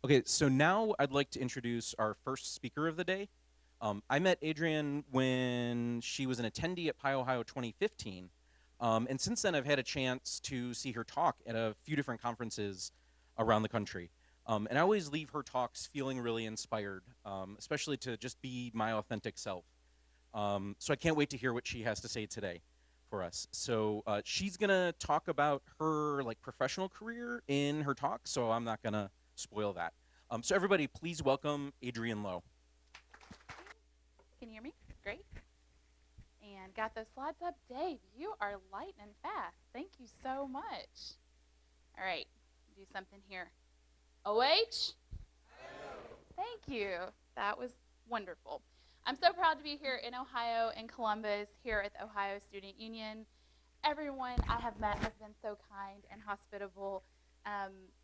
Okay, so now I'd like to introduce our first speaker of the day. I met Adrienne when she was an attendee at PyOhio 2015. And since then, I've had a chance to see her talk at a few different conferences around the country. And I always leave her talks feeling really inspired, especially to just be my authentic self. So I can't wait to hear what she has to say today for us. So she's gonna talk about her professional career in her talk, so I'm not gonna spoil that. So everybody, please welcome Adrienne Lowe. Can you hear me? Great. And got those slides up. Dave, you are lightning fast. Thank you so much. All right, do something here. OH? Thank you. That was wonderful. I'm so proud to be here in Ohio, in Columbus, here at the Ohio Student Union. Everyone I have met has been so kind and hospitable.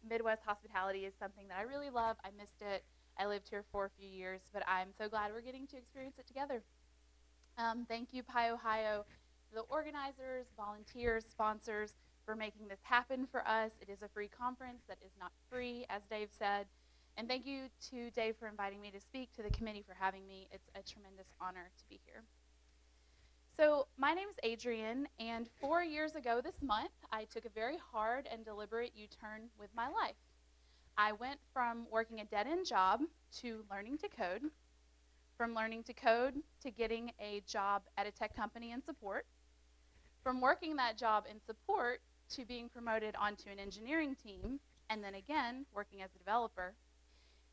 Midwest hospitality is something that I really love. I missed it. I lived here for a few years, but I'm so glad we're getting to experience it together. Thank you, PyOhio, the organizers, volunteers, sponsors, for making this happen for us. It is a free conference that is not free, as Dave said. And thank you to Dave for inviting me to speak, to the committee for having me. It's a tremendous honor to be here. So my name is Adrienne, and 4 years ago this month, I took a very hard and deliberate U-turn with my life. I went from working a dead-end job to learning to code, from learning to code to getting a job at a tech company in support, from working that job in support to being promoted onto an engineering team, and then again working as a developer,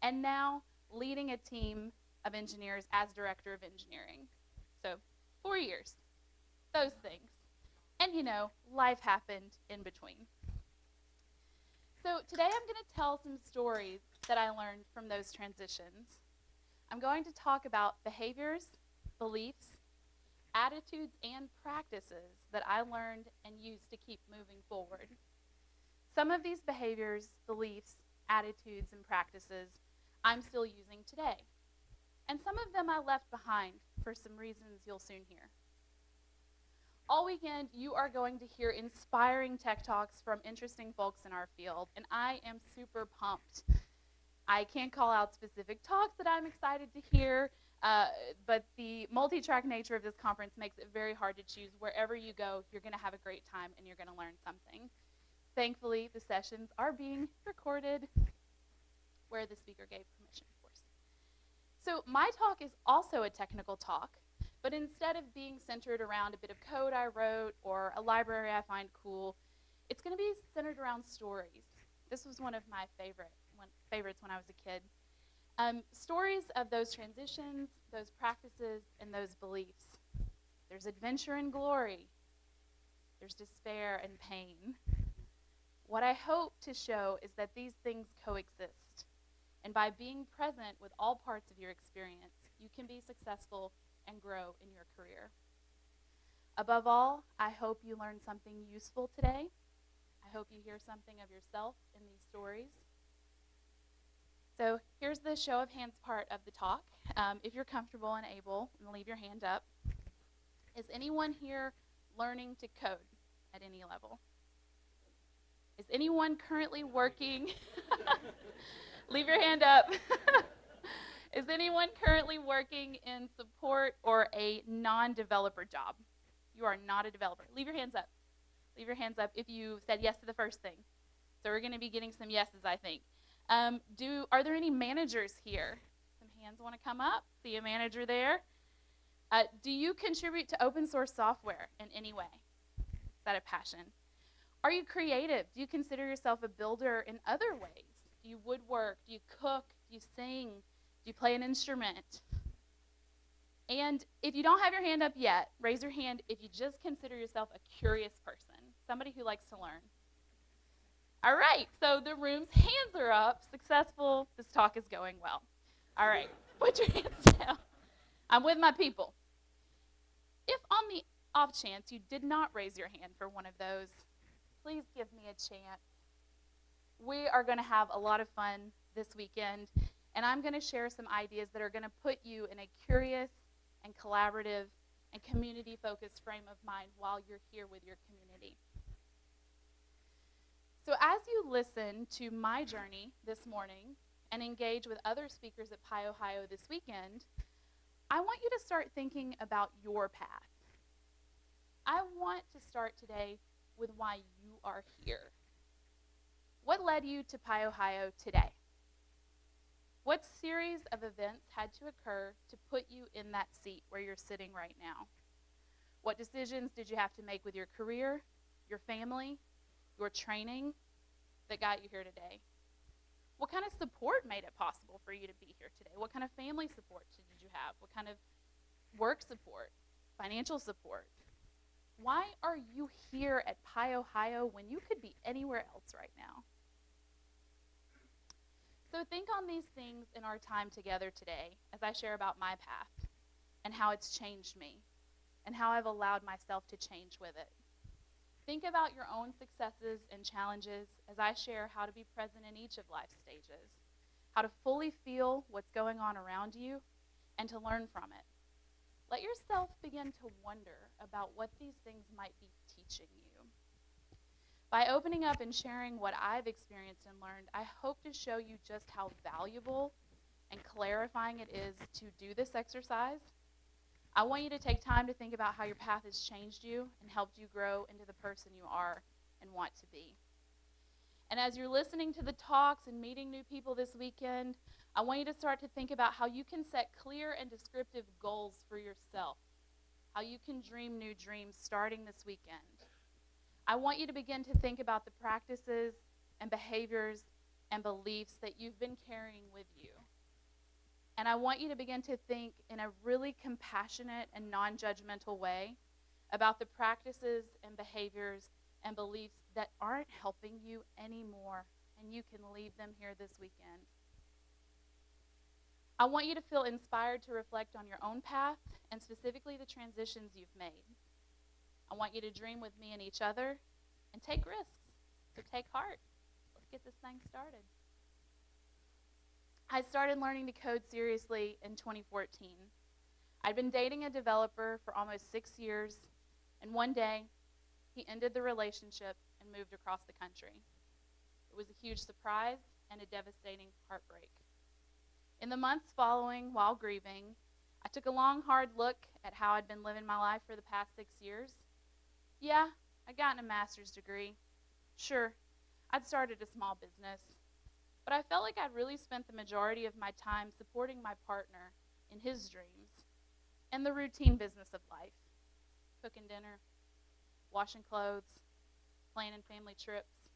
and now leading a team of engineers as director of engineering. So 4 years, those things. And you know, life happened in between. So today I'm going to tell some stories that I learned from those transitions. I'm going to talk about behaviors, beliefs, attitudes, and practices that I learned and used to keep moving forward. Some of these behaviors, beliefs, attitudes, and practices I'm still using today. And some of them I left behind for some reasons you'll soon hear. All weekend, you are going to hear inspiring tech talks from interesting folks in our field, and I am super pumped. I can't call out specific talks that I'm excited to hear, but the multi-track nature of this conference makes it very hard to choose. Wherever you go, you're going to have a great time, and you're going to learn something. Thankfully, the sessions are being recorded, where the speaker gave permission, of course. So my talk is also a technical talk, but instead of being centered around a bit of code I wrote or a library I find cool, it's going to be centered around stories. This was one of my favorites when I was a kid. Stories of those transitions, those practices, and those beliefs. There's adventure and glory. There's despair and pain. What I hope to show is that these things coexist. And by being present with all parts of your experience, you can be successful and grow in your career. Above all, I hope you learn something useful today. I hope you hear something of yourself in these stories. So here's the show of hands part of the talk. If you're comfortable and able, and leave your hand up. Is anyone here learning to code at any level? Is anyone currently working? Leave your hand up. Is anyone currently working in support or a non-developer job? You are not a developer. Leave your hands up. Leave your hands up if you said yes to the first thing. So we're going to be getting some yeses, I think. Are there any managers here? Some hands want to come up. See a manager there. Do you contribute to open source software in any way? Is that a passion? Are you creative? Do you consider yourself a builder in other ways? Do you woodwork? Do you cook? Do you sing? Do you play an instrument? And if you don't have your hand up yet, raise your hand if you just consider yourself a curious person, somebody who likes to learn. All right, so the room's hands are up. Successful. This talk is going well. All right, put your hands down. I'm with my people. If on the off chance you did not raise your hand for one of those, please give me a chance. We are going to have a lot of fun this weekend, and I'm going to share some ideas that are going to put you in a curious and collaborative and community-focused frame of mind while you're here with your community. So as you listen to my journey this morning and engage with other speakers at PyOhio this weekend, I want you to start thinking about your path. I want to start today with why you are here. What led you to PyOhio today? What series of events had to occur to put you in that seat where you're sitting right now? What decisions did you have to make with your career, your family, your training that got you here today? What kind of support made it possible for you to be here today? What kind of family support did you have? What kind of work support, financial support? Why are you here at PyOhio when you could be anywhere else right now? So think on these things in our time together today as I share about my path and how it's changed me and how I've allowed myself to change with it. Think about your own successes and challenges as I share how to be present in each of life's stages, how to fully feel what's going on around you, and to learn from it. Let yourself begin to wonder about what these things might be teaching you. By opening up and sharing what I've experienced and learned, I hope to show you just how valuable and clarifying it is to do this exercise. I want you to take time to think about how your path has changed you and helped you grow into the person you are and want to be. And as you're listening to the talks and meeting new people this weekend, I want you to start to think about how you can set clear and descriptive goals for yourself, how you can dream new dreams starting this weekend. I want you to begin to think about the practices and behaviors and beliefs that you've been carrying with you. And I want you to begin to think in a really compassionate and non-judgmental way about the practices and behaviors and beliefs that aren't helping you anymore, and you can leave them here this weekend. I want you to feel inspired to reflect on your own path and specifically the transitions you've made. I want you to dream with me and each other and take risks. So take heart. Let's get this thing started. I started learning to code seriously in 2014. I'd been dating a developer for almost 6 years, and one day he ended the relationship and moved across the country. It was a huge surprise and a devastating heartbreak. In the months following, while grieving, I took a long, hard look at how I'd been living my life for the past 6 years. Yeah, I'd gotten a master's degree. Sure, I'd started a small business. But I felt like I'd really spent the majority of my time supporting my partner in his dreams and the routine business of life. Cooking dinner, washing clothes, planning family trips.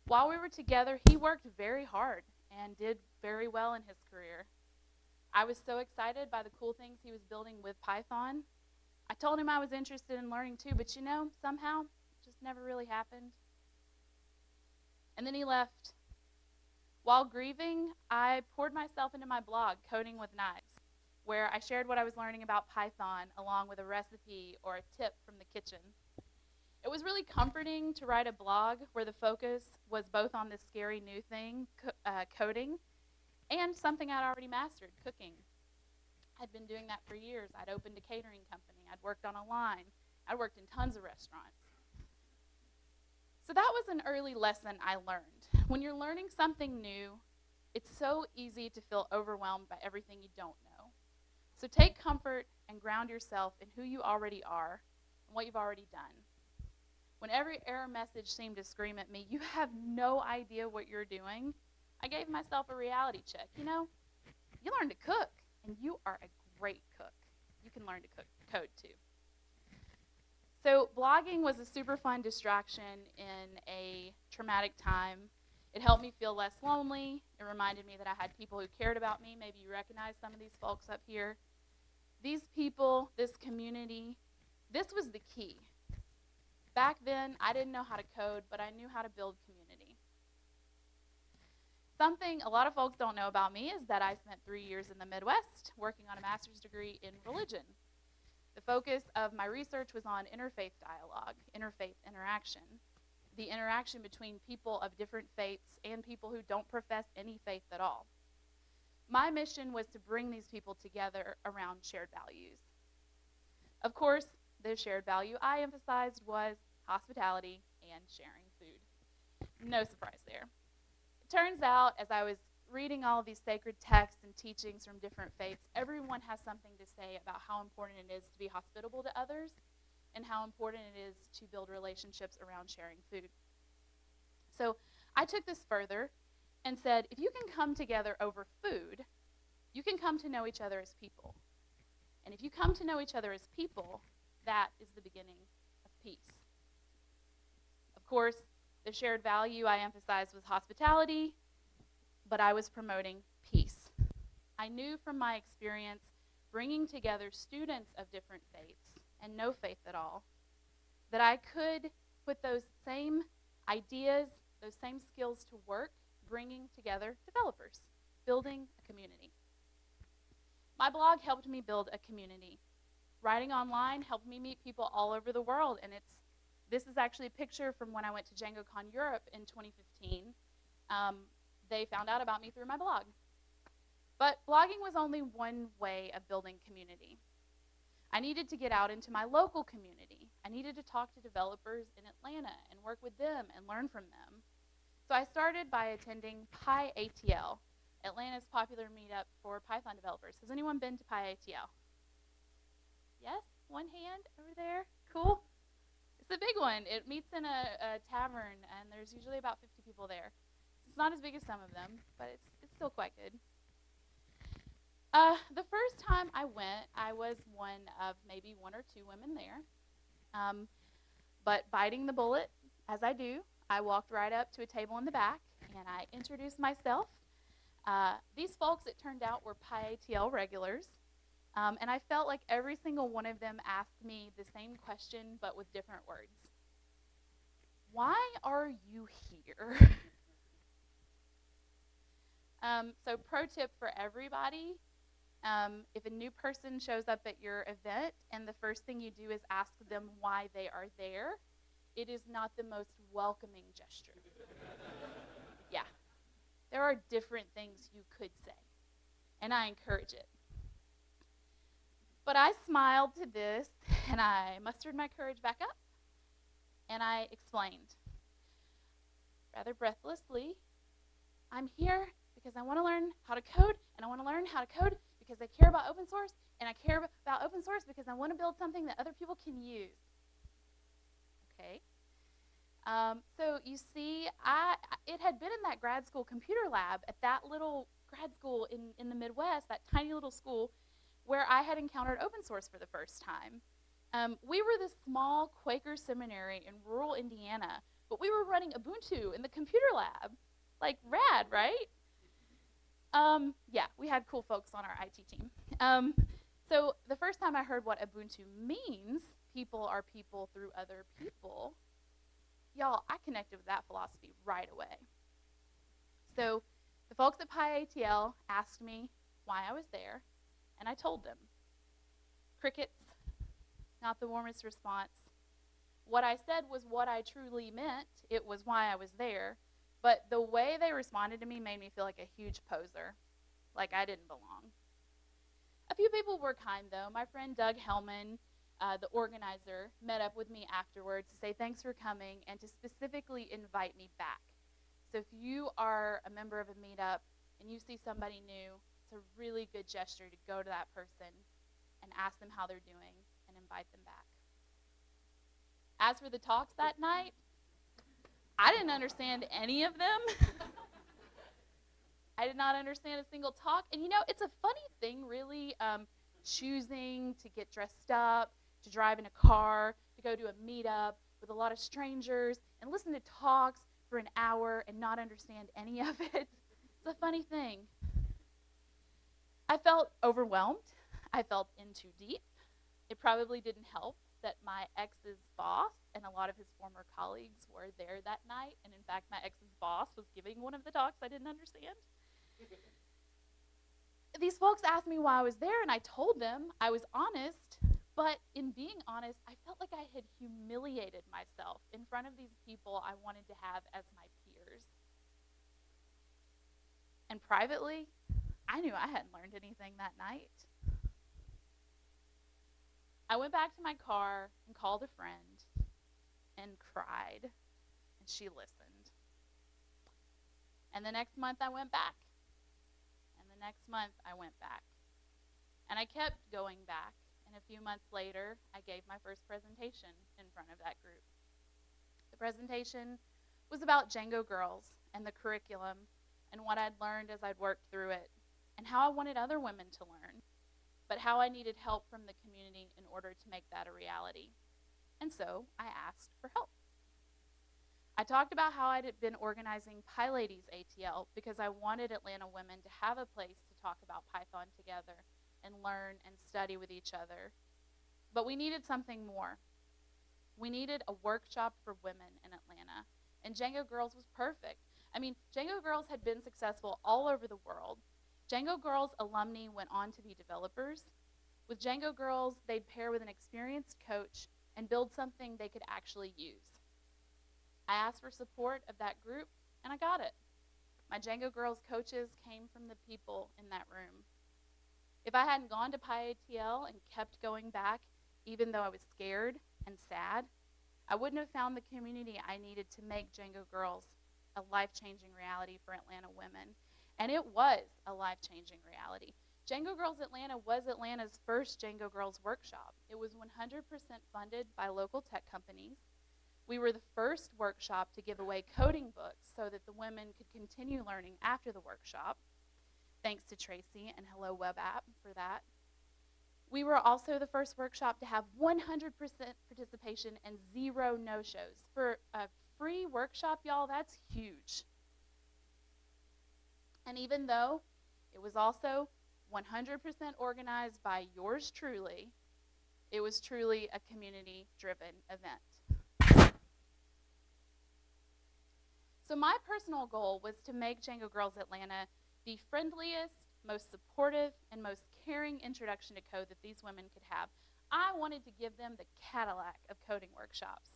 While we were together, he worked very hard and did very well in his career. I was so excited by the cool things he was building with Python. I told him I was interested in learning too, but somehow it just never really happened. And then he left. While grieving, I poured myself into my blog, Coding with Knives, where I shared what I was learning about Python along with a recipe or a tip from the kitchen. It was really comforting to write a blog where the focus was both on this scary new thing, coding, and something I'd already mastered, cooking. I'd been doing that for years. I'd opened a catering company. I'd worked on a line. I'd worked in tons of restaurants. So that was an early lesson I learned. When you're learning something new, it's so easy to feel overwhelmed by everything you don't know. So take comfort and ground yourself in who you already are and what you've already done. When every error message seemed to scream at me, you have no idea what you're doing, I gave myself a reality check. You learn to cook, and you are a great cook. You can learn to code too. So blogging was a super fun distraction in a traumatic time. It helped me feel less lonely. It reminded me that I had people who cared about me. Maybe you recognize some of these folks up here. These people, this community, this was the key. Back then, I didn't know how to code, but I knew how to build community. Something a lot of folks don't know about me is that I spent 3 years in the Midwest working on a master's degree in religion. The focus of my research was on interfaith dialogue, interfaith interaction, the interaction between people of different faiths and people who don't profess any faith at all. My mission was to bring these people together around shared values. Of course, the shared value I emphasized was hospitality and sharing food. No surprise there. It turns out, as I was reading all of these sacred texts and teachings from different faiths, everyone has something to say about how important it is to be hospitable to others and how important it is to build relationships around sharing food. So I took this further and said, if you can come together over food, you can come to know each other as people. And if you come to know each other as people, that is the beginning of peace. Of course, the shared value I emphasized was hospitality, but I was promoting peace. I knew from my experience bringing together students of different faiths and no faith at all, that I could put those same ideas, those same skills to work, bringing together developers, building a community. My blog helped me build a community. Writing online helped me meet people all over the world, and this is actually a picture from when I went to DjangoCon Europe in 2015. They found out about me through my blog. But blogging was only one way of building community. I needed to get out into my local community. I needed to talk to developers in Atlanta and work with them and learn from them. So I started by attending PyATL, Atlanta's popular meetup for Python developers. Has anyone been to PyATL? Yes? One hand over there? Cool. It's a big one. It meets in a tavern, and there's usually about 50 people there. It's not as big as some of them, but it's still quite good. The first time I went, I was one of maybe one or two women there. But biting the bullet, as I do, I walked right up to a table in the back, and I introduced myself. These folks, it turned out, were PyATL regulars. And I felt like every single one of them asked me the same question, but with different words. Why are you here? So pro tip for everybody, if a new person shows up at your event and the first thing you do is ask them why they are there, it is not the most welcoming gesture. Yeah. There are different things you could say, and I encourage it. But I smiled to this, and I mustered my courage back up, and I explained, rather breathlessly, I'm here because I want to learn how to code, and I want to learn how to code because I care about open source, and I care about open source because I want to build something that other people can use. Okay. So you see, it had been in that grad school computer lab at that little grad school in the Midwest, that tiny little school, where I had encountered open source for the first time. We were this small Quaker seminary in rural Indiana, but we were running Ubuntu in the computer lab. Like, rad, right? Yeah, we had cool folks on our IT team. So the first time I heard what Ubuntu means, people are people through other people, y'all, I connected with that philosophy right away. So the folks at PyATL asked me why I was there, and I told them. Crickets, not the warmest response. What I said was what I truly meant. It was why I was there. But the way they responded to me made me feel like a huge poser, like I didn't belong. A few people were kind, though. My friend Doug Hellman, the organizer, met up with me afterwards to say thanks for coming and to specifically invite me back. So if you are a member of a meetup and you see somebody new, it's a really good gesture to go to that person and ask them how they're doing and invite them back. As for the talks that night, I didn't understand any of them. I did not understand a single talk. And you know, it's a funny thing, really, choosing to get dressed up, to drive in a car, to go to a meetup with a lot of strangers and listen to talks for an hour and not understand any of it. It's a funny thing. I felt overwhelmed. I felt in too deep. It probably didn't help that my ex's boss and a lot of his former colleagues were there that night, and in fact, my ex's boss was giving one of the talks I didn't understand. These folks asked me why I was there, and I told them I was honest, but in being honest, I felt like I had humiliated myself in front of these people I wanted to have as my peers. And privately, I knew I hadn't learned anything that night. I went back to my car and called a friend and cried, and she listened. And the next month I went back, next month, I went back. And I kept going back. And a few months later, I gave my first presentation in front of that group. The presentation was about Django Girls and the curriculum and what I'd learned as I'd worked through it and how I wanted other women to learn, but how I needed help from the community in order to make that a reality. And so I asked for help. I talked about how I'd been organizing PyLadies ATL because I wanted Atlanta women to have a place to talk about Python together and learn and study with each other. But we needed something more. We needed a workshop for women in Atlanta, and Django Girls was perfect. I mean, Django Girls had been successful all over the world. Django Girls alumni went on to be developers. With Django Girls, they'd pair with an experienced coach and build something they could actually use. I asked for support of that group, and I got it. My Django Girls coaches came from the people in that room. If I hadn't gone to PyATL and kept going back, even though I was scared and sad, I wouldn't have found the community I needed to make Django Girls a life-changing reality for Atlanta women. And it was a life-changing reality. Django Girls Atlanta was Atlanta's first Django Girls workshop. It was 100% funded by local tech companies. We were the first workshop to give away coding books so that the women could continue learning after the workshop. Thanks to Tracy and Hello Web App for that. We were also the first workshop to have 100% participation and 0 no-shows. For a free workshop, y'all, that's huge. And even though it was also 100% organized by yours truly, it was truly a community-driven event. So my personal goal was to make Django Girls Atlanta the friendliest, most supportive, and most caring introduction to code that these women could have. I wanted to give them the Cadillac of coding workshops.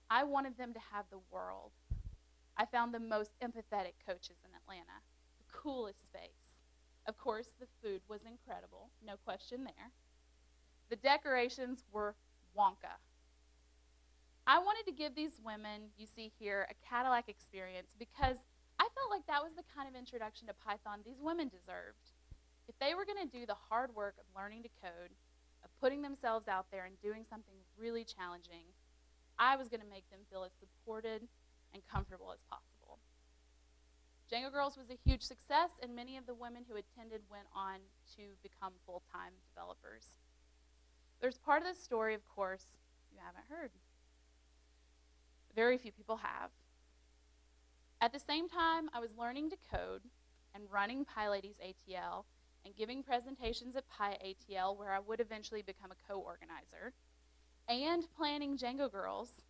I wanted them to have the world. I found the most empathetic coaches in Atlanta, the coolest space. Of course, the food was incredible, no question there. The decorations were Wonka. I wanted to give these women you see here a Cadillac experience because I felt like that was the kind of introduction to Python these women deserved. If they were going to do the hard work of learning to code, of putting themselves out there and doing something really challenging, I was going to make them feel as supported and comfortable as possible. Django Girls was a huge success, and many of the women who attended went on to become full-time developers. There's part of the story, of course, you haven't heard. Very few people have. At the same time, I was learning to code and running PyLadies ATL and giving presentations at PyATL, where I would eventually become a co-organizer, and planning Django Girls.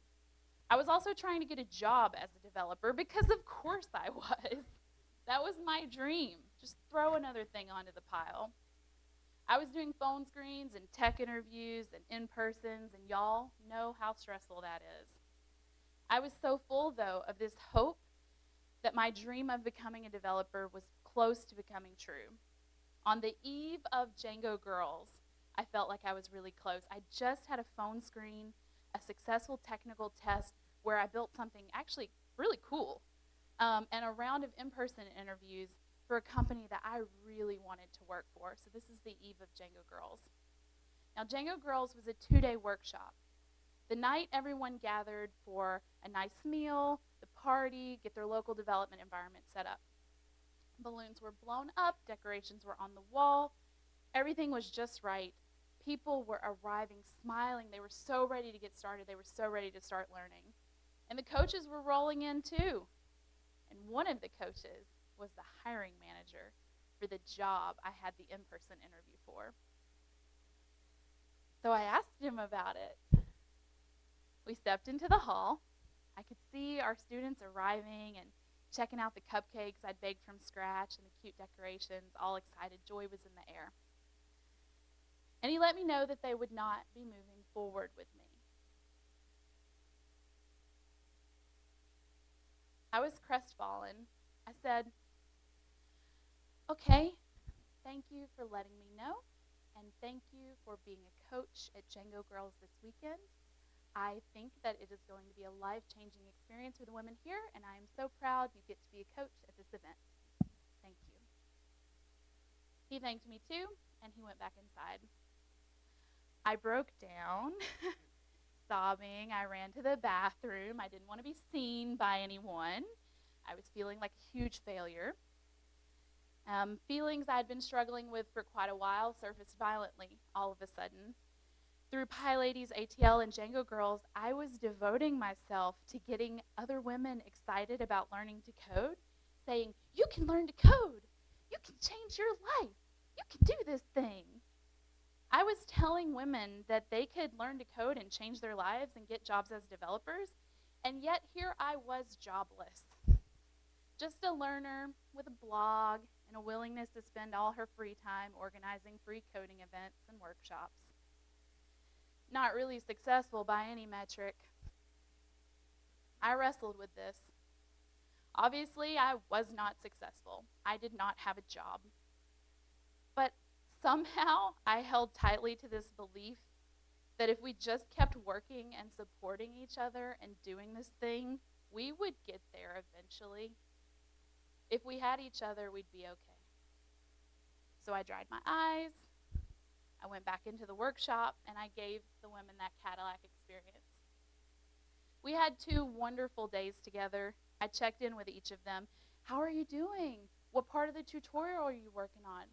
I was also trying to get a job as a developer because of course I was. That was my dream. Just throw another thing onto the pile. I was doing phone screens and tech interviews and in-persons, and y'all know how stressful that is. I was so full, though, of this hope that my dream of becoming a developer was close to becoming true. On the eve of Django Girls, I felt like I was really close. I just had a phone screen, a successful technical test where I built something actually really cool, and a round of in-person interviews for a company that I really wanted to work for. So this is the eve of Django Girls. Now, Django Girls was a 2-day workshop. The night everyone gathered for a nice meal, the party, get their local development environment set up. Balloons were blown up, decorations were on the wall, everything was just right. People were arriving smiling. They were so ready to get started. They were so ready to start learning. And the coaches were rolling in too. And one of the coaches was the hiring manager for the job I had the in-person interview for. So I asked him about it. We stepped into the hall. I could see our students arriving and checking out the cupcakes I'd baked from scratch and the cute decorations, all excited. Joy was in the air. And he let me know that they would not be moving forward with me. I was crestfallen. I said, okay, thank you for letting me know, and thank you for being a coach at Django Girls this weekend. I think that it is going to be a life-changing experience for the women here, and I am so proud you get to be a coach at this event. Thank you. He thanked me too, and he went back inside. I broke down, sobbing. I ran to the bathroom. I didn't want to be seen by anyone. I was feeling like a huge failure. Feelings I'd been struggling with for quite a while surfaced violently all of a sudden. Through PyLadies, ATL, and Django Girls, I was devoting myself to getting other women excited about learning to code, saying, you can learn to code. You can change your life. You can do this thing. I was telling women that they could learn to code and change their lives and get jobs as developers, and yet here I was jobless. Just a learner with a blog and a willingness to spend all her free time organizing free coding events and workshops. Not really successful by any metric. I wrestled with this. Obviously, I was not successful. I did not have a job. But somehow, I held tightly to this belief that if we just kept working and supporting each other and doing this thing, we would get there eventually. If we had each other, we'd be okay. So I dried my eyes, I went back into the workshop, and I gave the women that Cadillac experience. We had 2 wonderful days together. I checked in with each of them. How are you doing? What part of the tutorial are you working on?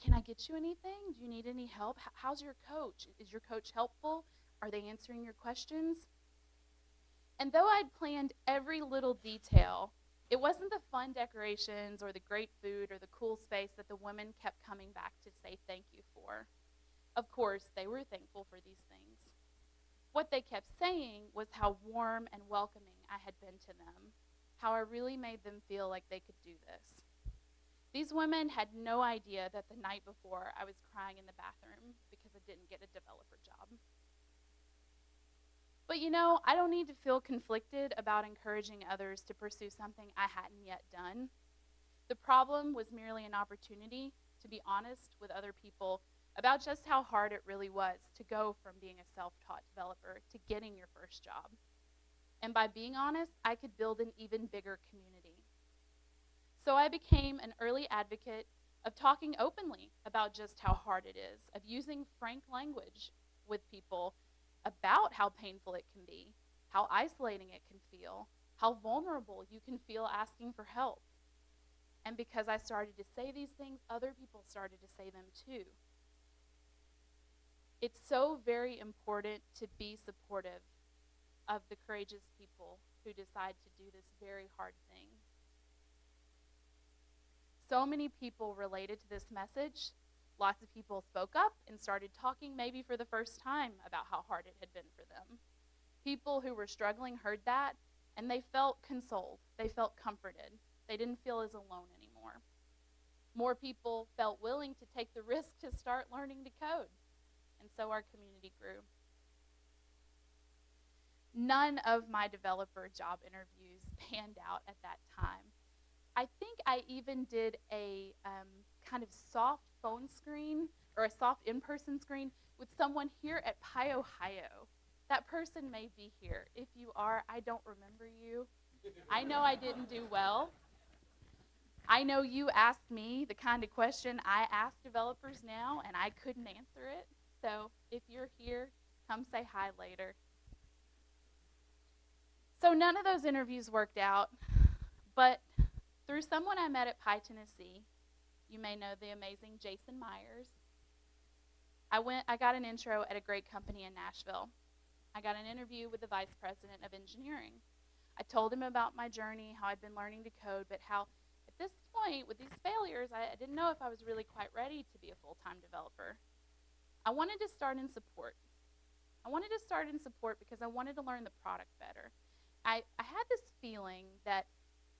Can I get you anything? Do you need any help? How's your coach? Is your coach helpful? Are they answering your questions? And though I'd planned every little detail, it wasn't the fun decorations or the great food or the cool space that the women kept coming back to say thank you for. Of course, they were thankful for these things. What they kept saying was how warm and welcoming I had been to them, how I really made them feel like they could do this. These women had no idea that the night before I was crying in the bathroom because I didn't get a developer job. But I don't need to feel conflicted about encouraging others to pursue something I hadn't yet done. The problem was merely an opportunity to be honest with other people about just how hard it really was to go from being a self-taught developer to getting your first job. And by being honest, I could build an even bigger community. So I became an early advocate of talking openly about just how hard it is, of using frank language with people about how painful it can be, how isolating it can feel, how vulnerable you can feel asking for help. And because I started to say these things, other people started to say them too. It's so very important to be supportive of the courageous people who decide to do this very hard thing. So many people related to this message. Lots of people spoke up and started talking maybe for the first time about how hard it had been for them. People who were struggling heard that, and they felt consoled. They felt comforted. They didn't feel as alone anymore. More people felt willing to take the risk to start learning to code, and so our community grew. None of my developer job interviews panned out at that time. I think I even did a kind of soft phone screen or a soft in-person screen with someone here at PyOhio. That person may be here. If you are, I don't remember you. I know I didn't do well. I know you asked me the kind of question I ask developers now, and I couldn't answer it. So if you're here, come say hi later. So none of those interviews worked out, but through someone I met at PyTennessee, you may know the amazing Jason Myers, I got an intro at a great company in Nashville. I got an interview with the vice president of engineering. I told him about my journey, how I'd been learning to code, but how at this point, with these failures, I didn't know if I was really quite ready to be a full-time developer. I wanted to start in support. Because I wanted to learn the product better. I had this feeling that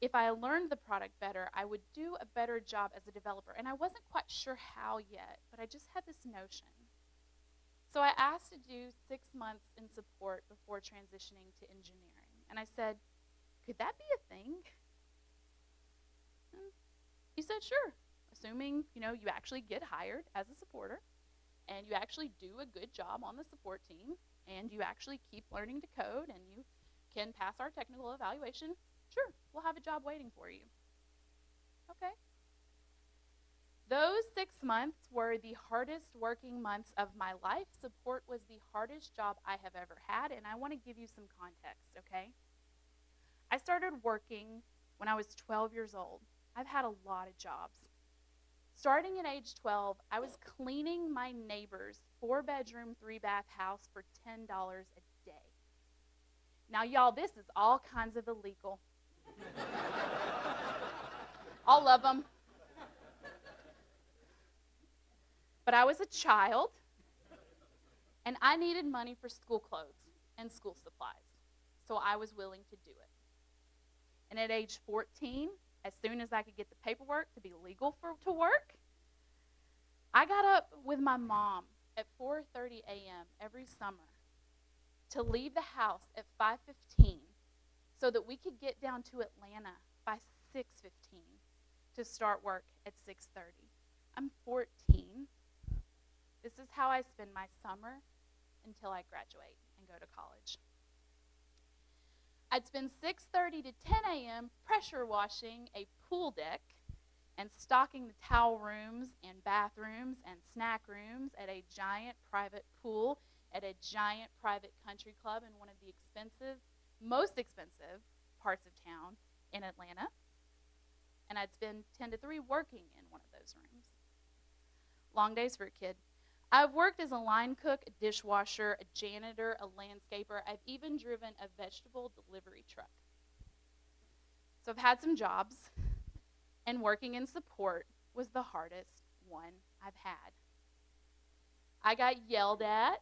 if I learned the product better, I would do a better job as a developer. And I wasn't quite sure how yet, but I just had this notion. So I asked to do 6 months in support before transitioning to engineering. And I said, could that be a thing? He said, sure, assuming you actually get hired as a supporter, and you actually do a good job on the support team, and you actually keep learning to code, and you can pass our technical evaluation, sure, we'll have a job waiting for you. Okay. Those 6 months were the hardest working months of my life. Support was the hardest job I have ever had, and I want to give you some context, okay? I started working when I was 12 years old. I've had a lot of jobs. Starting at age 12, I was cleaning my neighbor's 4-bedroom, 3-bath house for $10 a day. Now, y'all, this is all kinds of illegal. All of them. But I was a child, and I needed money for school clothes and school supplies, so I was willing to do it. And at age 14, as soon as I could get the paperwork to be legal to work, I got up with my mom at 4:30 a.m. every summer to leave the house at 5:15 so that we could get down to Atlanta by 6:15 to start work at 6:30. I'm 14. This is how I spend my summer until I graduate and go to college. I'd spend 6:30 to 10 a.m. pressure washing a pool deck and stocking the towel rooms and bathrooms and snack rooms at a giant private pool at a giant private country club in one of the most expensive parts of town in Atlanta. And I'd spend 10 to 3 working in one of those rooms. Long days for a kid. I've worked as a line cook, a dishwasher, a janitor, a landscaper. I've even driven a vegetable delivery truck. So I've had some jobs, and working in support was the hardest one I've had. I got yelled at.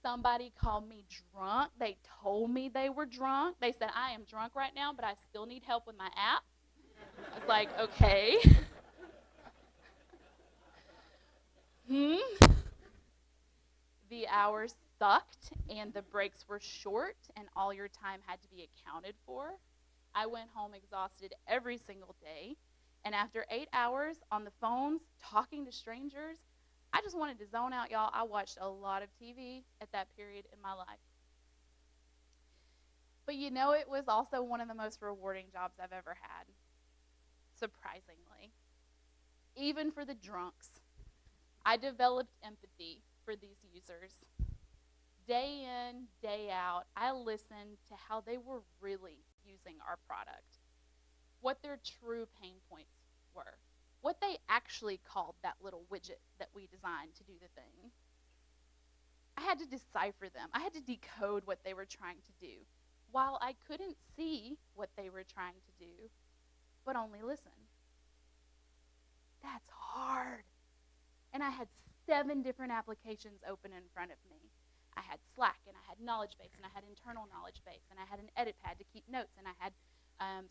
Somebody called me drunk. They told me they were drunk. They said, I am drunk right now, but I still need help with my app. I was like, okay. The hours sucked, and the breaks were short, and all your time had to be accounted for. I went home exhausted every single day, and after 8 hours on the phones talking to strangers, I just wanted to zone out, y'all. I watched a lot of TV at that period in my life. But you know, it was also one of the most rewarding jobs I've ever had, surprisingly. Even for the drunks, I developed empathy for these users. Day in, day out, I listened to how they were really using our product, what their true pain points were, what they actually called that little widget that we designed to do the thing. I had to decipher them. I had to decode what they were trying to do, while I couldn't see what they were trying to do, but only listen. That's hard. And I had 7 different applications open in front of me. I had Slack, and I had Knowledge Base, and I had Internal Knowledge Base, and I had an Edit Pad to keep notes, and I had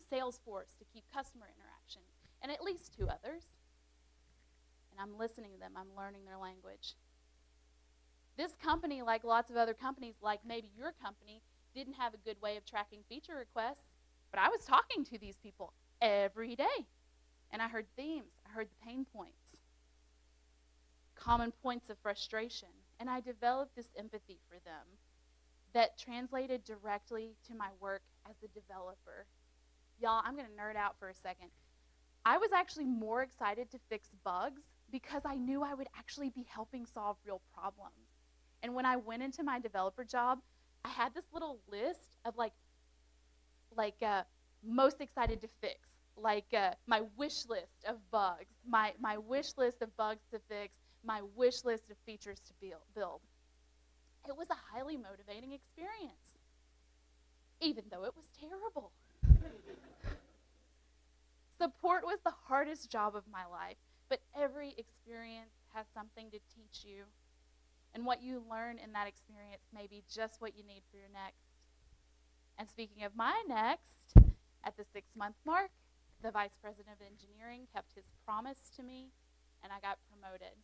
Salesforce to keep customer interactions, and at least 2 others. And I'm listening to them. I'm learning their language. This company, like lots of other companies, like maybe your company, didn't have a good way of tracking feature requests, but I was talking to these people every day, and I heard themes. I heard the pain points, common points of frustration, and I developed this empathy for them that translated directly to my work as a developer. Y'all, I'm going to nerd out for a second. I was actually more excited to fix bugs because I knew I would actually be helping solve real problems. And when I went into my developer job, I had this little list of most excited to fix, my wish list of bugs, my wish list of bugs to fix, my wish list of features to build. It was a highly motivating experience, even though it was terrible. Support was the hardest job of my life, but every experience has something to teach you, and what you learn in that experience may be just what you need for your next. And speaking of my next, at the 6-month mark, the Vice President of Engineering kept his promise to me, and I got promoted.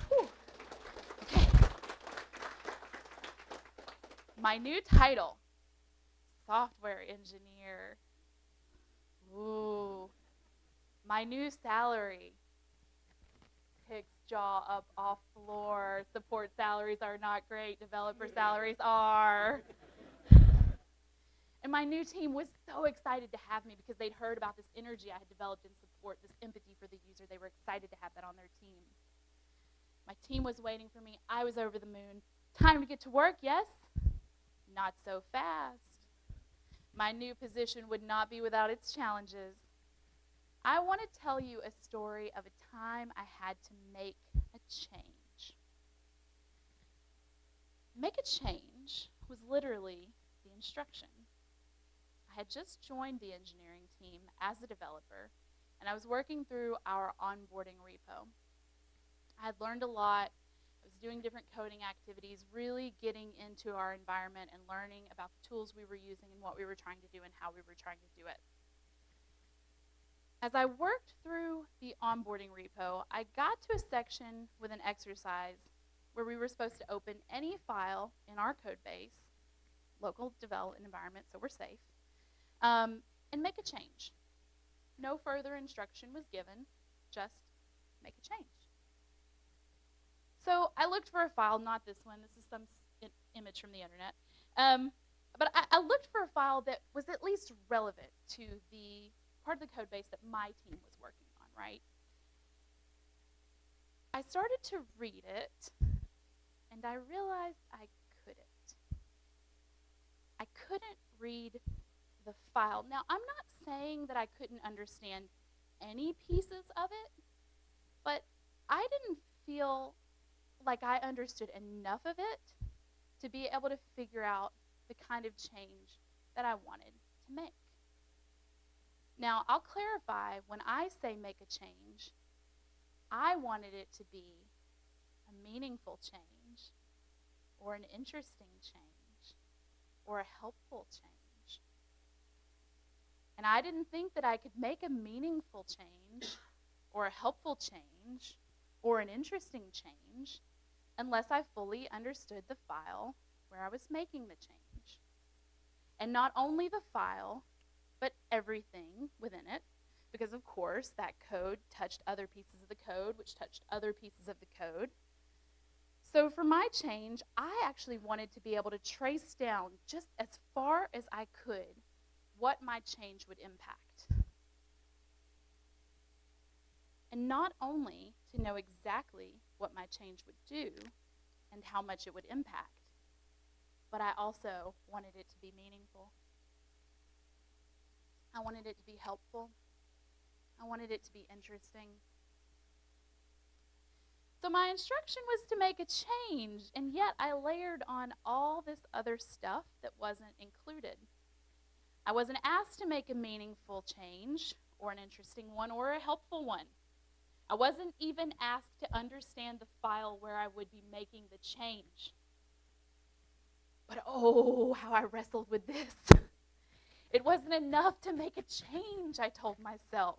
Whew. Okay. My new title, software engineer. Ooh. My new salary, picks jaw up off floor. Support salaries are not great. Developer salaries are. And my new team was so excited to have me because they'd heard about this energy I had developed in support, this empathy for the user. They were excited to have that on their team. My team was waiting for me. I was over the moon. Time to get to work, yes? Not so fast. My new position would not be without its challenges. I want to tell you a story of a time I had to make a change. Make a change was literally the instruction. I had just joined the engineering team as a developer, and I was working through our onboarding repo. I had learned a lot. I was doing different coding activities, really getting into our environment and learning about the tools we were using and what we were trying to do and how we were trying to do it. As I worked through the onboarding repo, I got to a section with an exercise where we were supposed to open any file in our code base, local development environment, so we're safe, and make a change. No further instruction was given, just make a change. So I looked for a file, not this one, this is some image from the internet, but I looked for a file that was at least relevant to the part of the code base that my team was working on, right? I started to read it, and I realized I couldn't. I couldn't read the file. Now, I'm not saying that I couldn't understand any pieces of it, but I didn't feel like I understood enough of it to be able to figure out the kind of change that I wanted to make. Now, I'll clarify, when I say make a change, I wanted it to be a meaningful change, or an interesting change, or a helpful change. And I didn't think that I could make a meaningful change, or a helpful change, or an interesting change, unless I fully understood the file where I was making the change. And not only the file, but everything within it, because of course that code touched other pieces of the code, which touched other pieces of the code. So for my change, I actually wanted to be able to trace down just as far as I could what my change would impact. And not only to know exactly what my change would do and how much it would impact, but I also wanted it to be meaningful. I wanted it to be helpful. I wanted it to be interesting. So my instruction was to make a change, and yet I layered on all this other stuff that wasn't included. I wasn't asked to make a meaningful change, or an interesting one, or a helpful one. I wasn't even asked to understand the file where I would be making the change. But oh, how I wrestled with this. It wasn't enough to make a change, I told myself.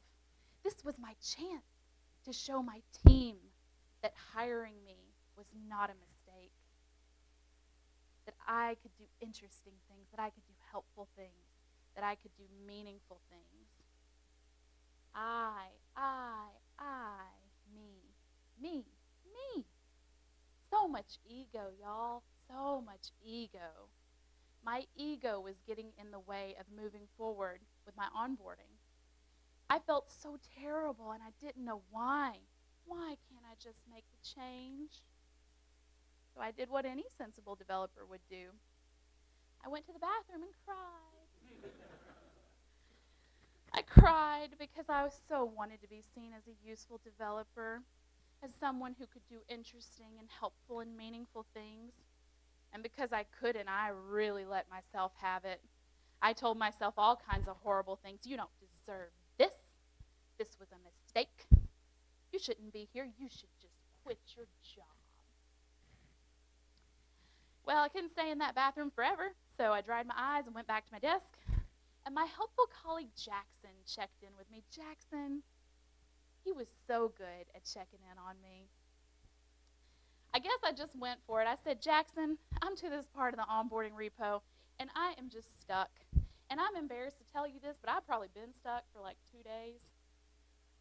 This was my chance to show my team that hiring me was not a mistake, that I could do interesting things, that I could do helpful things, that I could do meaningful things. Me. So much ego, y'all, so much ego. My ego was getting in the way of moving forward with my onboarding. I felt so terrible, and I didn't know why. Why can't I just make the change? So I did what any sensible developer would do. I went to the bathroom and cried. I cried because I so wanted to be seen as a useful developer, as someone who could do interesting and helpful and meaningful things. And because I couldn't, I really let myself have it. I told myself all kinds of horrible things. You don't deserve this. This was a mistake. You shouldn't be here. You should just quit your job. Well, I couldn't stay in that bathroom forever, so I dried my eyes and went back to my desk. And my helpful colleague Jackson checked in with me. Jackson, he was so good at checking in on me. I guess I just went for it. I said, Jackson, I'm to this part of the onboarding repo, and I am just stuck. And I'm embarrassed to tell you this, but I've probably been stuck for like 2 days,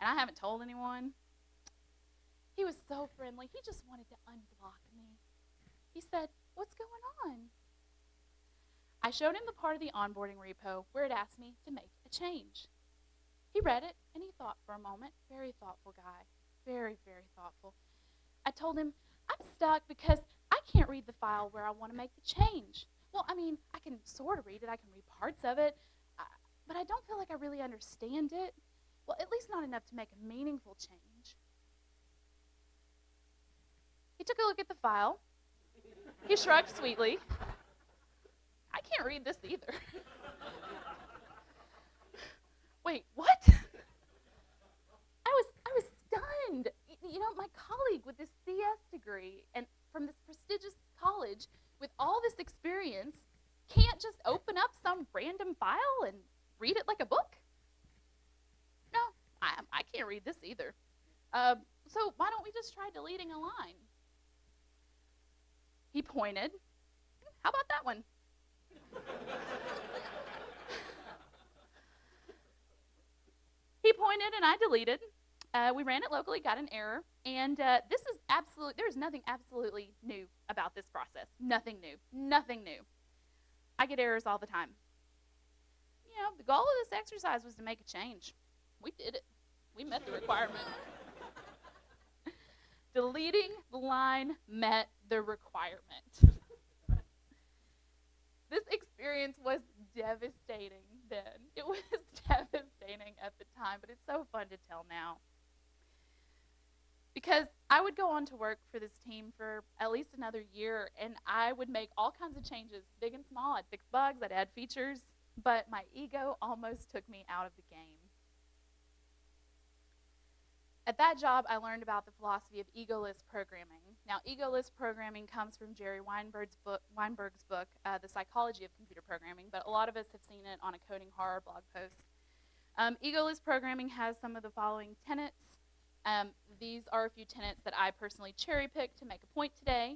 and I haven't told anyone. He was so friendly. He just wanted to unblock me. He said, what's going on? I showed him the part of the onboarding repo where it asked me to make a change. He read it, and he thought for a moment. Very thoughtful guy. Very, very thoughtful. I told him, I'm stuck because I can't read the file where I want to make the change. Well, I mean, I can sort of read it. I can read parts of it. But I don't feel like I really understand it. Well, at least not enough to make a meaningful change. He took a look at the file. He shrugged sweetly. I can't read this either. Wait, what? I was stunned. You know, my colleague with this CS degree and from this prestigious college with all this experience can't just open up some random file and read it like a book? No, I can't read this either. So why don't we just try deleting a line? He pointed. How about that one? He pointed and I deleted. We ran it locally, got an error, and there's nothing absolutely new about this process. Nothing new. Nothing new. I get errors all the time. You know, the goal of this exercise was to make a change. We did it. We met the requirement. Deleting the line met the requirement. This experience was devastating then. It was devastating at the time, but it's so fun to tell now. Because I would go on to work for this team for at least another year, and I would make all kinds of changes, big and small. I'd fix bugs, I'd add features, but my ego almost took me out of the game. At that job, I learned about the philosophy of egoless programming. Now, egoless programming comes from Jerry Weinberg's book, The Psychology of Computer Programming, but a lot of us have seen it on a Coding Horror blog post. Egoless programming has some of the following tenets. These are a few tenets that I personally cherry-picked to make a point today.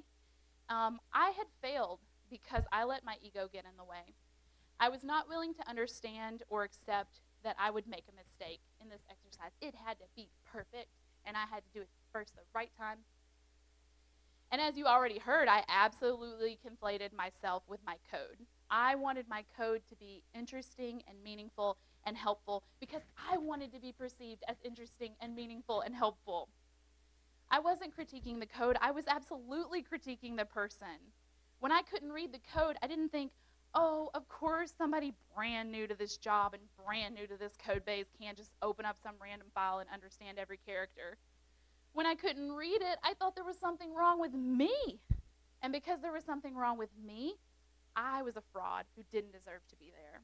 I had failed because I let my ego get in the way. I was not willing to understand or accept that I would make a mistake in this exercise. It had to be perfect, and I had to do it first the right time. And as you already heard, I absolutely conflated myself with my code. I wanted my code to be interesting and meaningful and helpful because I wanted to be perceived as interesting and meaningful and helpful. I wasn't critiquing the code. I was absolutely critiquing the person. When I couldn't read the code, I didn't think, oh, of course somebody brand new to this job and brand new to this code base can't just open up some random file and understand every character. When I couldn't read it, I thought there was something wrong with me. And because there was something wrong with me, I was a fraud who didn't deserve to be there.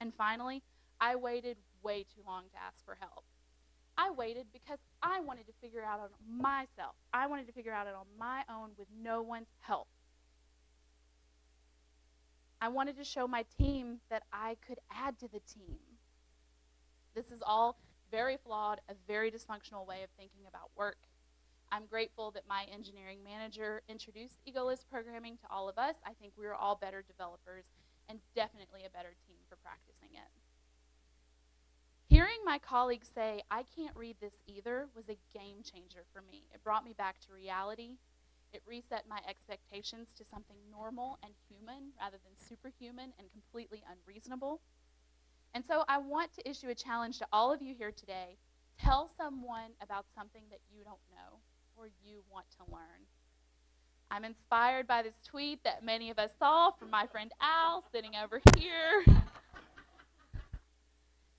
And finally, I waited way too long to ask for help. I waited because I wanted to figure it out on myself. I wanted to figure it out on my own with no one's help. I wanted to show my team that I could add to the team. This is all very flawed, a very dysfunctional way of thinking about work. I'm grateful that my engineering manager introduced egoless programming to all of us. I think we were all better developers and definitely a better team for practicing it. Hearing my colleagues say, I can't read this either, was a game changer for me. It brought me back to reality. It reset my expectations to something normal and human rather than superhuman and completely unreasonable. And so I want to issue a challenge to all of you here today. Tell someone about something that you don't know or you want to learn. I'm inspired by this tweet that many of us saw from my friend Al sitting over here.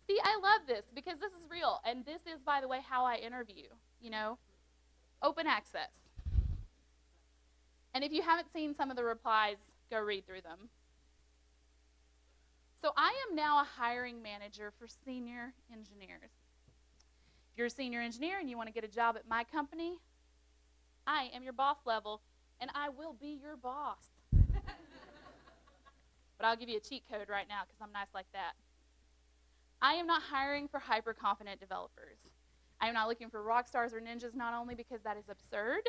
See, I love this because this is real. And this is, by the way, how I interview, open access. And if you haven't seen some of the replies, go read through them. So I am now a hiring manager for senior engineers. If you're a senior engineer and you want to get a job at my company, I am your boss level, and I will be your boss. But I'll give you a cheat code right now because I'm nice like that. I am not hiring for hyper-confident developers. I am not looking for rock stars or ninjas, not only because that is absurd,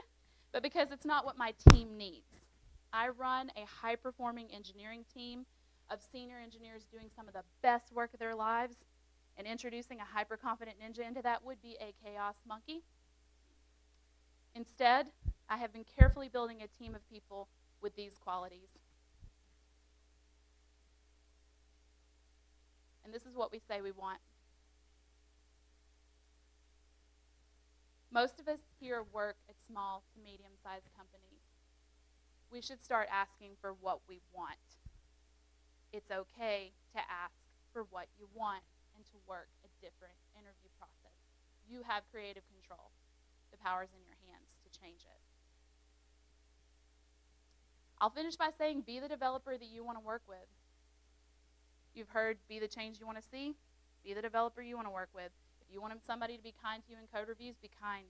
but because it's not what my team needs. I run a high-performing engineering team of senior engineers doing some of the best work of their lives, and introducing a hyper-confident ninja into that would be a chaos monkey. Instead, I have been carefully building a team of people with these qualities. And this is what we say we want. Most of us here work at small to medium-sized companies. We should start asking for what we want. It's okay to ask for what you want and to work a different interview process. You have creative control. The power's in your hands to change it. I'll finish by saying be the developer that you want to work with. You've heard be the change you want to see. Be the developer you want to work with. If you want somebody to be kind to you in code reviews, be kind.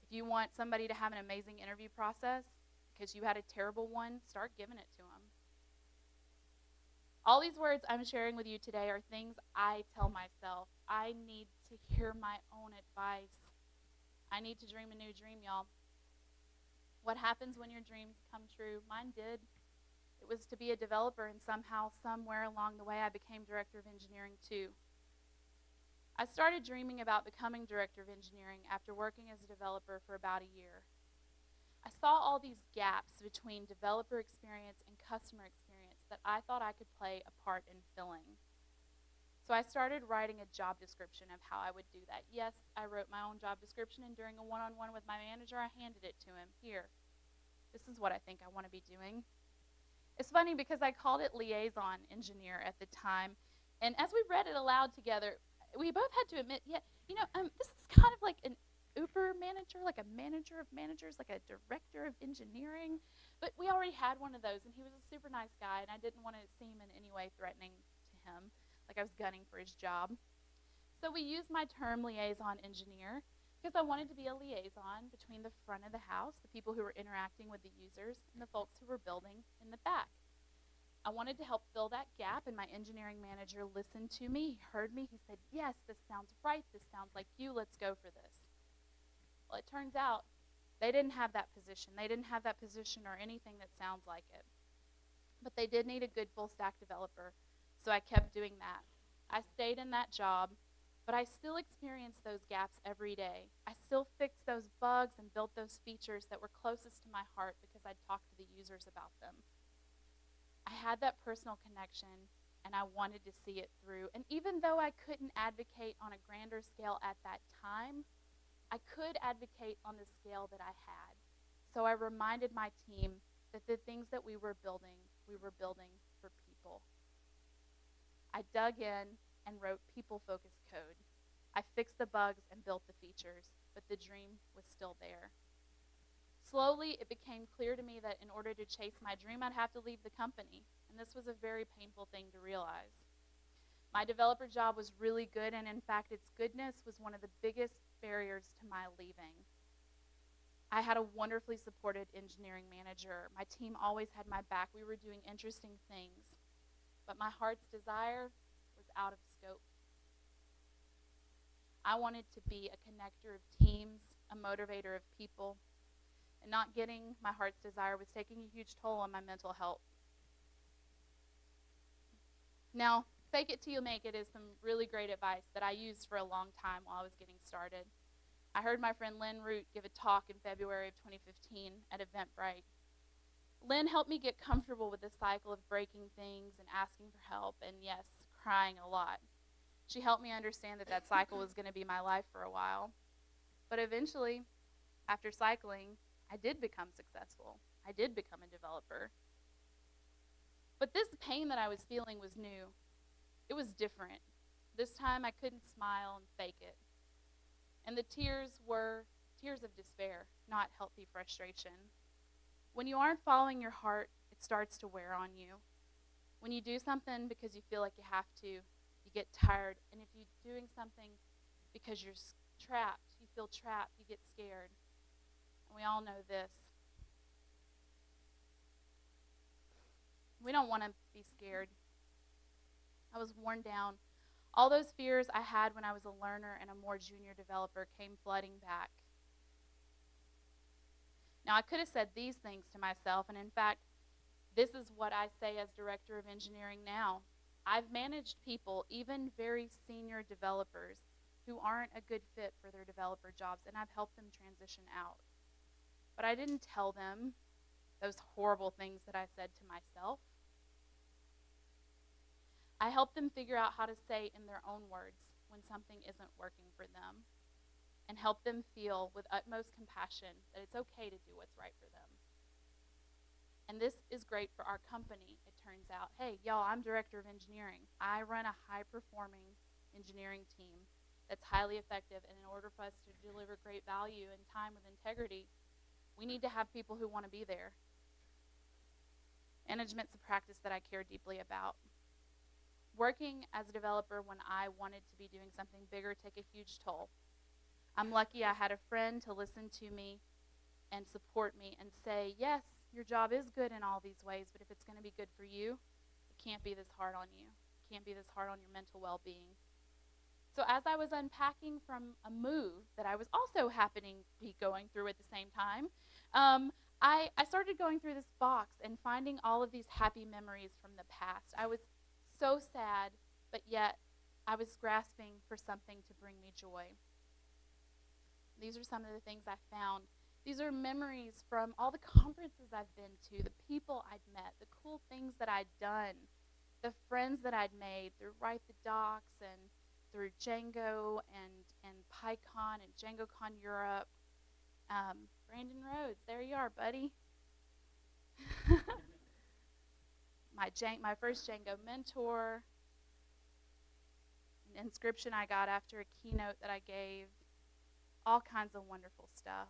If you want somebody to have an amazing interview process because you had a terrible one, start giving it to them. All these words I'm sharing with you today are things I tell myself. I need to hear my own advice. I need to dream a new dream, y'all. What happens when your dreams come true? Mine did. It was to be a developer, and somehow, somewhere along the way, I became director of engineering too. I started dreaming about becoming director of engineering after working as a developer for about a year. I saw all these gaps between developer experience and customer experience that I thought I could play a part in filling. So I started writing a job description of how I would do that. Yes, I wrote my own job description, and during a one-on-one with my manager, I handed it to him. Here, this is what I think I want to be doing. It's funny because I called it liaison engineer at the time, and as we read it aloud together, we both had to admit, this is kind of like an Uber manager, like a manager of managers, like a director of engineering. But we already had one of those, and he was a super nice guy, and I didn't want to seem in any way threatening to him, like I was gunning for his job. So we used my term liaison engineer because I wanted to be a liaison between the front of the house, the people who were interacting with the users, and the folks who were building in the back. I wanted to help fill that gap, and my engineering manager listened to me. He heard me. He said, yes, this sounds right. This sounds like you. Let's go for this. Well, it turns out they didn't have that position. They didn't have that position or anything that sounds like it. But they did need a good full-stack developer, so I kept doing that. I stayed in that job, but I still experienced those gaps every day. I still fixed those bugs and built those features that were closest to my heart because I'd talked to the users about them. I had that personal connection, and I wanted to see it through. And even though I couldn't advocate on a grander scale at that time, I could advocate on the scale that I had. So I reminded my team that the things that we were building for people. I dug in and wrote people-focused code. I fixed the bugs and built the features, but the dream was still there. Slowly, it became clear to me that in order to chase my dream, I'd have to leave the company, and this was a very painful thing to realize. My developer job was really good, and in fact, its goodness was one of the biggest barriers to my leaving. I had a wonderfully supported engineering manager. My team always had my back. We were doing interesting things, but my heart's desire was out of scope. I wanted to be a connector of teams, a motivator of people, and not getting my heart's desire was taking a huge toll on my mental health. Now, fake it till you make it is some really great advice that I used for a long time while I was getting started. I heard my friend Lynn Root give a talk in February of 2015 at Eventbrite. Lynn helped me get comfortable with the cycle of breaking things and asking for help and, yes, crying a lot. She helped me understand that that cycle was going to be my life for a while. But eventually, after cycling, I did become successful. I did become a developer. But this pain that I was feeling was new. It was different. This time I couldn't smile and fake it. And the tears were tears of despair, not healthy frustration. When you aren't following your heart, it starts to wear on you. When you do something because you feel like you have to, you get tired. And if you're doing something because you're trapped, you feel trapped, you get scared. We all know this. We don't want to be scared. I was worn down. All those fears I had when I was a learner and a more junior developer came flooding back. Now, I could have said these things to myself, and in fact, this is what I say as director of engineering now. I've managed people, even very senior developers, who aren't a good fit for their developer jobs, and I've helped them transition out. But I didn't tell them those horrible things that I said to myself. I help them figure out how to say in their own words when something isn't working for them, and help them feel with utmost compassion that it's okay to do what's right for them. And this is great for our company, it turns out. Hey, y'all, I'm director of engineering. I run a high-performing engineering team that's highly effective, and in order for us to deliver great value and time with integrity, we need to have people who want to be there. Management's a practice that I care deeply about. Working as a developer when I wanted to be doing something bigger took a huge toll. I'm lucky I had a friend to listen to me and support me and say, yes, your job is good in all these ways, but if it's going to be good for you, it can't be this hard on you. It can't be this hard on your mental well-being. So as I was unpacking from a move that I was also happening to be going through at the same time, I started going through this box and finding all of these happy memories from the past. I was so sad, but yet I was grasping for something to bring me joy. These are some of the things I found. These are memories from all the conferences I've been to, the people I'd met, the cool things that I'd done, the friends that I'd made through Write the Docs and through Django and PyCon and DjangoCon Europe. Brandon Rhodes, there you are, buddy. My first Django mentor, an inscription I got after a keynote that I gave, all kinds of wonderful stuff.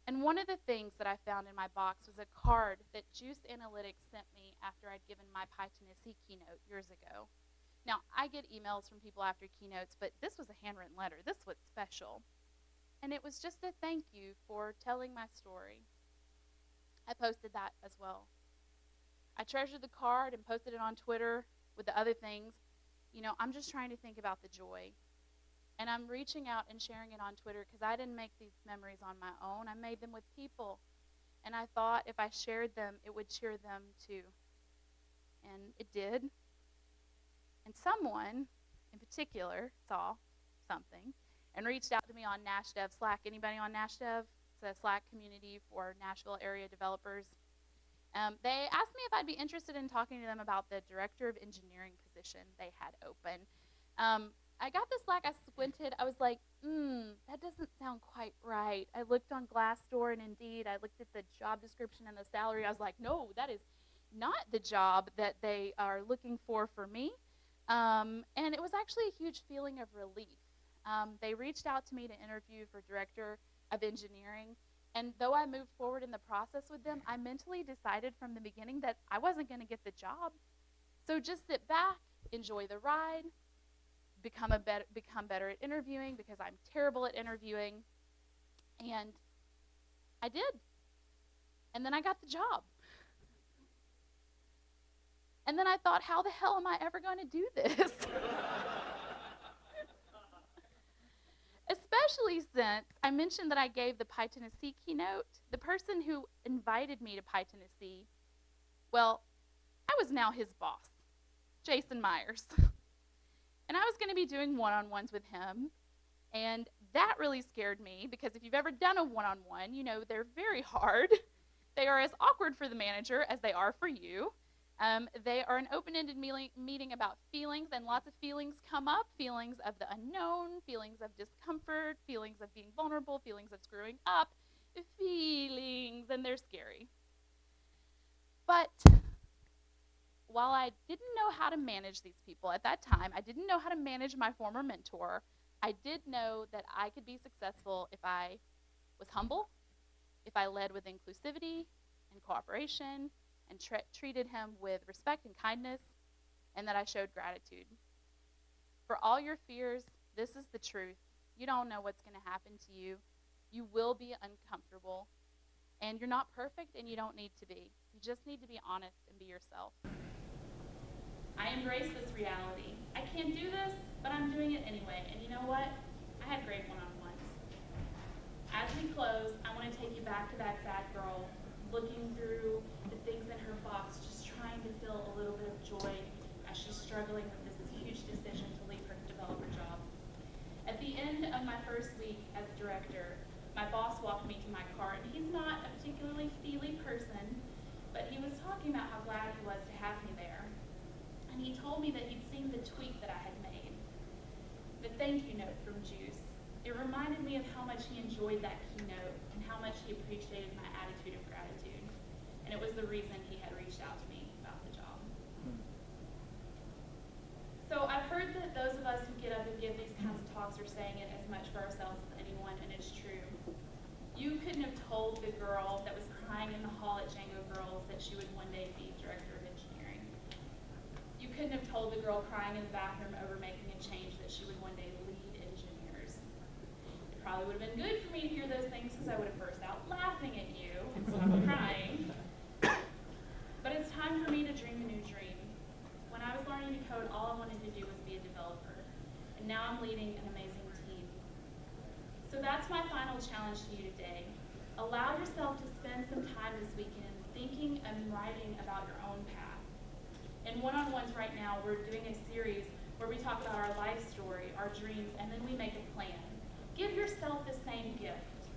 And one of the things that I found in my box was a card that Juice Analytics sent me after I'd given my PyTennessee keynote years ago. Now, I get emails from people after keynotes, but this was a handwritten letter. This was special. And it was just a thank you for telling my story. I posted that as well. I treasured the card and posted it on Twitter with the other things. You know, I'm just trying to think about the joy. And I'm reaching out and sharing it on Twitter because I didn't make these memories on my own. I made them with people. And I thought if I shared them, it would cheer them too. And it did. And someone in particular saw something and reached out to me on NashDev Slack. Anybody on NashDev? It's a Slack community for Nashville area developers. They asked me if I'd be interested in talking to them about the director of engineering position they had open. I got the Slack, I squinted, I was like, that doesn't sound quite right. I looked on Glassdoor and Indeed, I looked at the job description and the salary, I was like, no, that is not the job that they are looking for me. And it was actually a huge feeling of relief. They reached out to me to interview for director of engineering, and though I moved forward in the process with them, I mentally decided from the beginning that I wasn't going to get the job. So just sit back, enjoy the ride, become better at interviewing because I'm terrible at interviewing, and I did. And then I got the job. And then I thought, how the hell am I ever going to do this? Especially since I mentioned that I gave the PyTennessee keynote. The person who invited me to PyTennessee, well, I was now his boss, Jason Myers. And I was going to be doing one-on-ones with him. And that really scared me because if you've ever done a one-on-one, you know they're very hard. They are as awkward for the manager as they are for you. They are an open-ended meeting about feelings, and lots of feelings come up, feelings of the unknown, feelings of discomfort, feelings of being vulnerable, feelings of screwing up, feelings, and they're scary. But while I didn't know how to manage these people at that time, I didn't know how to manage my former mentor, I did know that I could be successful if I was humble, if I led with inclusivity and cooperation, and treated him with respect and kindness, and that I showed gratitude. For all your fears, this is the truth. You don't know what's going to happen to you. You will be uncomfortable, and you're not perfect, and you don't need to be. You just need to be honest and be yourself. I embrace this reality. I can't do this, but I'm doing it anyway, and you know what? I had great one-on-ones. As we close, I want to take you back to that sad girl looking through the things in her box, just trying to feel a little bit of joy as she's struggling with this huge decision to leave her developer job. At the end of my first week as director, my boss walked me to my car, and he's not a particularly feely person, but he was talking about how glad he was to have me there. And he told me that he'd seen the tweet that I had made, the thank you note from Juice. It reminded me of how much he enjoyed that keynote and how much he appreciated my attitude of gratitude. And it was the reason he had reached out to me about the job. So I've heard that those of us who get up and give these kinds of talks are saying it as much for ourselves as anyone, and it's true. You couldn't have told the girl that was crying in the hall at Django Girls that she would one day be director of engineering. You couldn't have told the girl crying in the bathroom over making a change that she would one day lead engineers. It probably would have been good for me to hear those things because I would have burst out laughing at you instead of crying. But it's time for me to dream a new dream. When I was learning to code, all I wanted to do was be a developer. And now I'm leading an amazing team. So that's my final challenge to you today. Allow yourself to spend some time this weekend thinking and writing about your own path. In OneonOnes right now, we're doing a series where we talk about our life story, our dreams, and then we make a plan. Give yourself the same gift.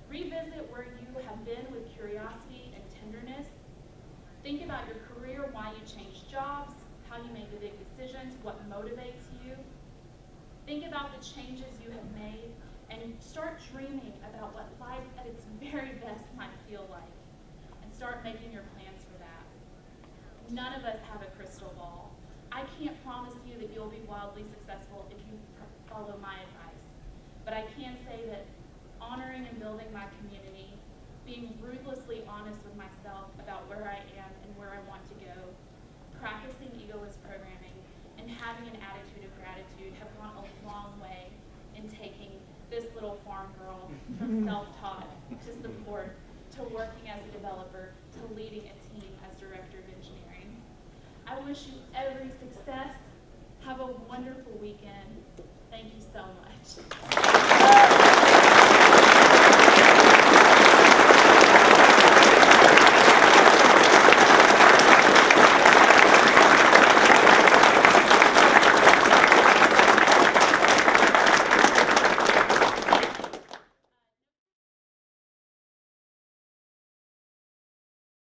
Revisit where you have been with curiosity and tenderness. Think about your career, why you changed jobs, how you made the big decisions, what motivates you. Think about the changes you have made, and start dreaming about what life at its very best might feel like, and start making your plans for that. None of us have a crystal ball. I can't promise you that you'll be wildly successful if you follow my advice, but I can say that honoring and building my community, being ruthlessly honest with myself about where I am and where I want to go, practicing egoless programming, and having an attitude of gratitude have gone a long way in taking this little farm girl from self-taught to support, to working as a developer, to leading a team as director of engineering. I wish you every success. Have a wonderful weekend.